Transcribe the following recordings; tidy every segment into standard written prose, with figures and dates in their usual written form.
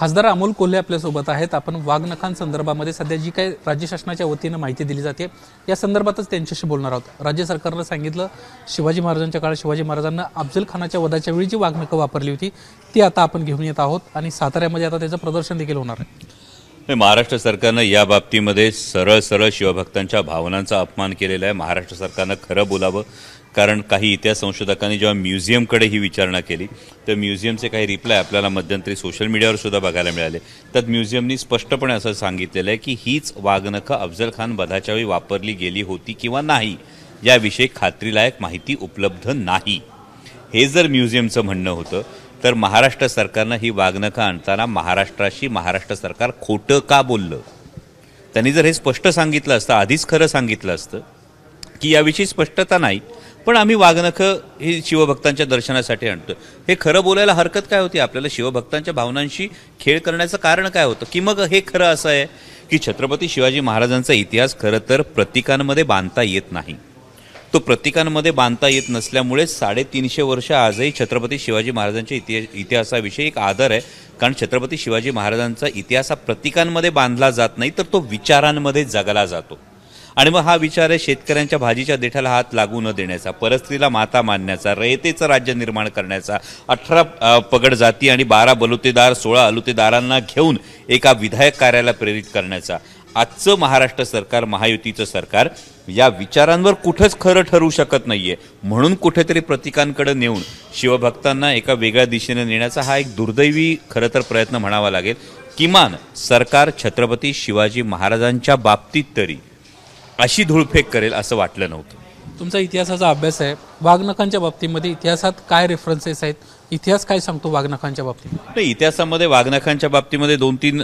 खासदार अमोल कोल्हे आपल्यासोबत आहेत। आपण वाघनखांसंदर्भामध्ये सध्या जी काही राज्य शासनाच्या वतीने माहिती दिली जाते या संदर्भातच त्यांच्याशी बोलणार आहोत। राज्य सरकारने सांगितलं शिवाजी महाराजांच्या काळात शिवाजी महाराजांना अफजल खानाच्या वधाच्या वेळी जी वाघनखं वापरली होती ती आता आपण घेऊन येत आहोत आणि साताऱ्यामध्ये आता त्याचं प्रदर्शन देखील होणार आहे। महाराष्ट्र सरकारनं या बाबतीमध्ये सरळ सरळ शिवभक्तांच्या भावनांचा अपमान केलेला आहे। महाराष्ट्र सरकारनं खरं बोलावं, कारण काही इतिहास संशोधकांनी जेव्हा म्युझियमकडे ही विचारणा केली तर म्युझियमचे काही रिप्लाय आपल्याला मध्यंतरी सोशल मीडियावर सुद्धा बघायला मिळाले। त्यात म्युझियमनी स्पष्टपणे असं सांगितलेलं आहे की हीच वाघनखं अफजल खान वधाच्या वेळी वापरली गेली होती किंवा नाही याविषयी खात्रीलायक माहिती उपलब्ध नाही। हे जर म्युझियमचं म्हणणं होतं तर महाराष्ट्र सरकारनं ही वाघनखं आणताना महाराष्ट्राशी महाराष्ट्र सरकार खोटं का बोललं? त्यांनी जर हे स्पष्ट सांगितलं असतं, आधीच खरं सांगितलं असतं की याविषयी स्पष्टता नाही पण आम्ही वाघनखं ही शिवभक्तांच्या दर्शनासाठी आणतो, हे खरं बोलायला हरकत काय होती? आपल्याला शिवभक्तांच्या भावनांशी खेळ करण्याचं कारण काय होतं? की मग हे खरं असं आहे की छत्रपती शिवाजी महाराजांचा इतिहास खरं तर प्रतीकांमध्ये बांधता येत नाही। तो प्रतीकांमध्ये बांधता येत नसल्यामुळे 350 वर्ष आजही छत्रपती शिवाजी महाराजांच्या इतिहासाविषयी एक आदर आहे, कारण छत्रपती शिवाजी महाराजांचा इतिहास हा प्रतीकांमध्ये बांधला जात नाही तर तो विचारांमध्ये जगला जातो। आणि मग हा विचार आहे शेतकऱ्यांच्या भाजीच्या देठाला हात लागू न देण्याचा, परस्त्रीला माता मानण्याचा, रयतेचं राज्य निर्माण करण्याचा, 18 पगड जाती आणि 12 बलुतेदार 16 अलुतेदारांना घेऊन एका विधायक कार्याला प्रेरित करण्याचा। आजचं महाराष्ट्र सरकार, महायुतीचं सरकार या विचारांवर कुठंच खरं ठरू शकत नाहीये, म्हणून कुठेतरी प्रतीकांकडे नेऊन शिवभक्तांना एका वेगळ्या दिशेने नेण्याचा हा एक दुर्दैवी खरं तर प्रयत्न म्हणावा लागेल। किमान सरकार छत्रपती शिवाजी महाराजांच्या बाबतीत तरी अशी धूळफेक करेल असं वाटलं नव्हतं। तुमचा इतिहासाचा अभ्यास आहे, वाघनखांच्या बाबतीमध्ये इतिहासात काय रेफरन्सेस आहेत, इतिहास काय सांगतो वाघनखांच्या बाबतीत? नाही, इतिहासामध्ये वाघनखांच्या बाबतीमध्ये 2-3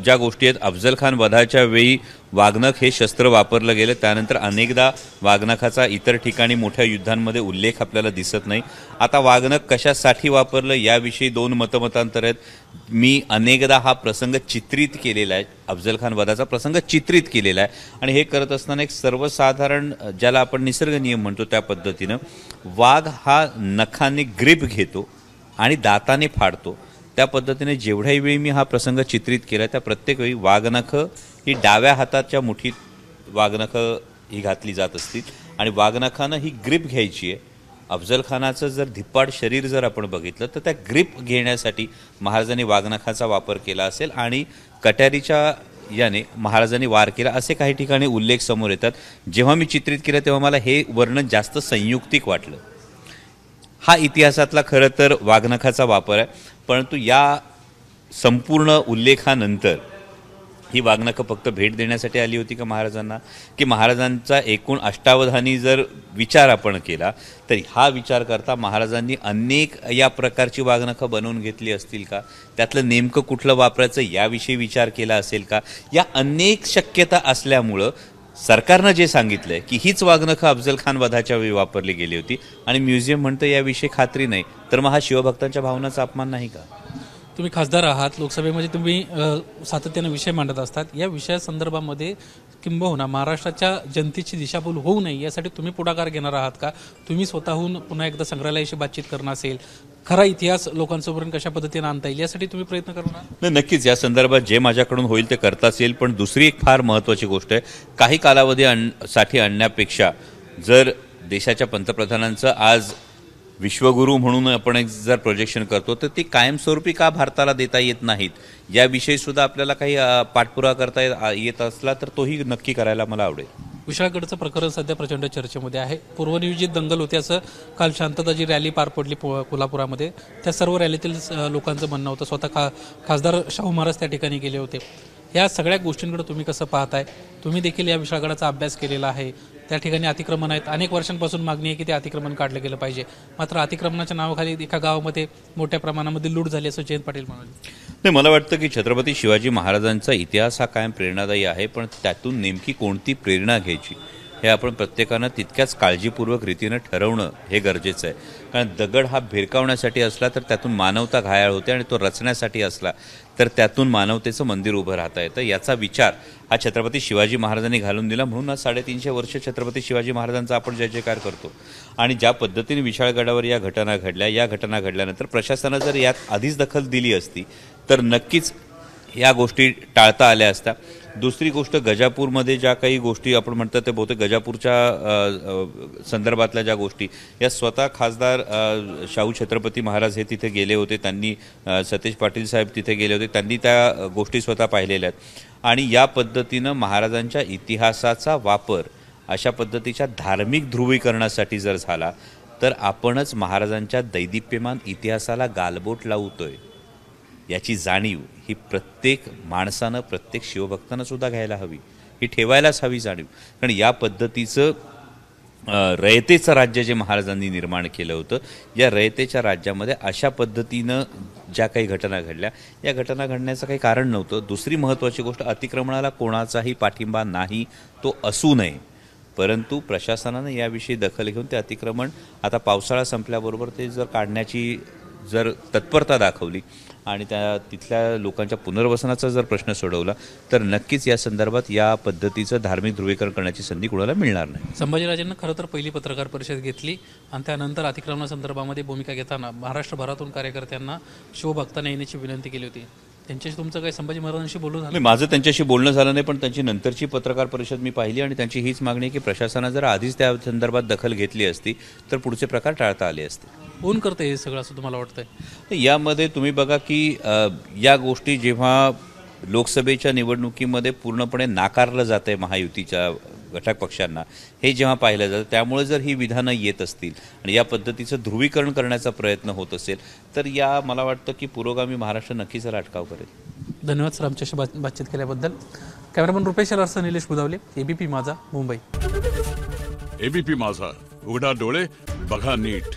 ज्या गोष्टी आहेत, अफजल खान वधाच्या वेळी वाघनख हे शस्त्र वापरलं गेलं, त्यानंतर अनेकदा वाघनखाचा इतर ठिकाणी मोठ्या युद्धांमध्ये उल्लेख आपल्याला दिसत नाही। आता वाघनख कशासाठी वापरलं याविषयी 2 मतमतांतर आहेत। मी अनेकदा हा प्रसंग चित्रित केलेला आहे, अफजल खान वधाचा प्रसंग चित्रित केलेला आहे आणि हे करत असताना एक सर्वसाधारण ज्याला आपण निसर्ग नियम म्हणतो त्या पद्धतीनं वाघ हा नखाने ग्रीप घेतो आणि दाताने फाडतो, त्या पद्धतीने जेवढ्याही वेळी मी हा प्रसंग चित्रित केला त्या प्रत्येक वेळी वाघनख ही डाव्या हाताच्या मुठीत वाघनख ही घातली जात असतील आणि वाघनखानं ही ग्रीप घ्यायची आहे। अफजल खानाचं जर धिप्पाड शरीर जर आपण बघितलं तर त्या ग्रीप घेण्यासाठी महाराजांनी वाघनखाचा वापर केला असेल आणि कट्यारीच्या याने महाराजांनी वार केला असे काही ठिकाणी उल्लेख समोर येतात। जेव्हा मी चित्रित केलं तेव्हा मला हे वर्णन जास्त संयुक्तिक वाटलं। हा इतिहासातला खरं तर वाघनखाचा वापर आहे, परंतु या संपूर्ण उल्लेखानंतर ही वाघनखं फक्त भेट देण्यासाठी आली होती का महाराजांना, की महाराजांचा एकूण अष्टावधानी जर विचार आपण केला तर हा विचार करता महाराजांनी अनेक या प्रकारची वाघनखं बनवून घेतली असतील का, त्यातलं नेमकं कुठलं वापरायचं याविषयी विचार केला असेल का? या अनेक शक्यता असल्यामुळं सरकारनं जे सांगितलंय की हीच वाघनखं अफजल खान वधाच्या वेळी वापरली गेली होती आणि म्युझियम म्हणतं याविषयी खात्री नाही, तर मग हा शिवभक्तांच्या भावनाचा अपमान नाही का? तुम्ही खासदार आहात, लोकसभेमध्ये तुम्ही सातत्याने विषय मांडत असतात, या विषयासंदर्भामध्ये किंबहुना महाराष्ट्राच्या जनतेची दिशाभूल होऊ नये यासाठी तुम्ही पुढाकार घेणार आहात का? तुम्ही स्वतःहून पुन्हा एकदा संग्रहालयाशी बातचीत करणं असेल, खरा इतिहास लोकांसमोरून कशा पद्धतीने आणता येईल यासाठी तुम्ही प्रयत्न करणार? नाही, नक्कीच या संदर्भात जे माझ्याकडून होईल ते करताच येईल, पण दुसरी एक फार महत्त्वाची गोष्ट आहे, काही कालावधी साठी आणण्यापेक्षा जर देशाच्या पंतप्रधानांचं आज विश्वगुरू म्हणून आपण एक जर प्रोजेक्शन करतो तर ती कायमस्वरूपी का भारताला देता येत नाहीत याविषयी सुद्धा आपल्याला काही पाठपुरावा करता येत असला तर तोही नक्की करायला मला आवडेल। विशाळगडचं प्रकरण सध्या प्रचंड चर्चेमध्ये आहे, पूर्वनियोजित दंगल होते असं काल शांतता जी रॅली पार पडली कोल्हापुरामध्ये त्या सर्व रॅलीतील लोकांचं म्हणणं होतं, स्वतः खासदार शाहू महाराज त्या ठिकाणी गेले होते। या सगळ्या गोष्टींकडे तुम्ही कसं पाहताय? तुम्ही देखील या विशाळगडाचा अभ्यास केलेला आहे, त्या ठिकाणी अतिक्रमण आहेत, अनेक वर्षांपासून मागणी आहे की ते अतिक्रमण काढलं गेलं पाहिजे, मात्र अतिक्रमणाच्या नावाखाली एका गावामध्ये मोठ्या प्रमाणामध्ये लूट झाली असं जयंत पाटील म्हणाले। नाही, मला वाटतं की छत्रपती शिवाजी महाराजांचा इतिहास हा कायम प्रेरणादायी आहे, पण त्यातून नेमकी कोणती प्रेरणा घ्यायची हे आपण प्रत्येकानं तितक्याच काळजीपूर्वक रीतीनं ठरवणं हे गरजेचं आहे। कारण दगड हा भिरकावण्यासाठी असला तर त्यातून मानवता घायाळ होते आणि तो रचण्यासाठी असला तर त्यातून मानवतेचं मंदिर उभं राहता येतं। याचा विचार हा छत्रपती शिवाजी महाराजांनी घालून दिला, म्हणून आज 350 वर्ष छत्रपती शिवाजी महाराजांचा आपण जय जयकार करतो। आणि ज्या पद्धतीने विशाळगडावर या घटना घडल्या, या घटना घडल्यानंतर प्रशासनानं जर यात आधीच दखल दिली असती तर नक्कीच या गोष्टी टाळता आल्या असत्या. दुसरी गोष्ट, गजापूरमध्ये ज्या काही गोष्टी आपण म्हणतात ते बहुतेक गजापूरच्या संदर्भातल्या ज्या गोष्टी या स्वतः खासदार शाहू छत्रपती महाराज हे तिथे गेले होते, त्यांनी सतेज पाटील साहेब तिथे गेले होते, त्यांनी त्या गोष्टी स्वतः पाहिलेल्या आहेत. आणि या पद्धतीनं महाराजांच्या इतिहासाचा वापर अशा पद्धतीच्या धार्मिक ध्रुवीकरणासाठी जर झाला तर आपणच महाराजांच्या दैदिप्यमान इतिहासाला गालबोट लावतोय याची जाणीव ही प्रत्येक माणसानं, प्रत्येक शिवभक्तानं सुद्धा घ्यायला हवी, ही ठेवायलाच हवी जाणीव. कारण या पद्धतीचं रयतेचं राज्य जे महाराजांनी निर्माण केलं होतं, या रयतेच्या राज्यामध्ये अशा पद्धतीनं ज्या काही घटना घडल्या, या घटना घडण्याचं काही कारण नव्हतं. दुसरी महत्त्वाची गोष्ट, अतिक्रमणाला कोणाचाही पाठिंबा नाही, तो असू नये. परंतु प्रशासनानं याविषयी दखल घेऊन ते अतिक्रमण आता पावसाळा संपल्याबरोबर ते जर काढण्याची जर तत्परता दाखवली आणि त्या तिथल्या लोकांच्या पुनर्वसनाचा जर प्रश्न सोडवला तर नक्कीच या संदर्भात या पद्धतीचं धार्मिक ध्रुवीकरण करण्याची संधी कोणाला मिळणार नाही. संभाजीराजेंना खरं तर पहिली पत्रकार परिषद घेतली आणि त्यानंतर अतिक्रमणासंदर्भामध्ये भूमिका घेताना महाराष्ट्रभरातून कार्यकर्त्यांना शिवभक्तांना येण्याची विनंती केली होती. त्यांच्याशी तुमचं काही संभाजी महाराजांशी बोलणं झालं? माझं त्यांच्याशी बोलणं झालं नाही, पण त्यांची नंतरची पत्रकार परिषद मी पाहिली आणि त्यांची हीच मागणी आहे की प्रशासनानं जर आधीच त्या संदर्भात दखल घेतली असती तर पुढचे प्रकार टाळता आले असते. कोण करते हे सगळं असं तुम्हाला वाटतंय? यामध्ये तुम्ही बघा की या गोष्टी जेव्हा लोकसभेच्या निवडणुकीमध्ये पूर्णपणे नाकारलं जातं आहे महायुतीच्या घटक पक्षांना, हे जेव्हा पाहिलं जातं, त्यामुळे जर ही विधानं येत असतील आणि या पद्धतीचं ध्रुवीकरण करण्याचा प्रयत्न होत असेल तर या मला वाटतं की पुरोगामी महाराष्ट्र नक्कीच याला अटकाव करेल. धन्यवाद सर आमच्याशी बातचीत केल्याबद्दल. कॅमेरामन रुपेश अरसह निलेश बुधावले, एबीपी माझा, मुंबई. एबीपी माझा, उघडा डोळे बघा नीट.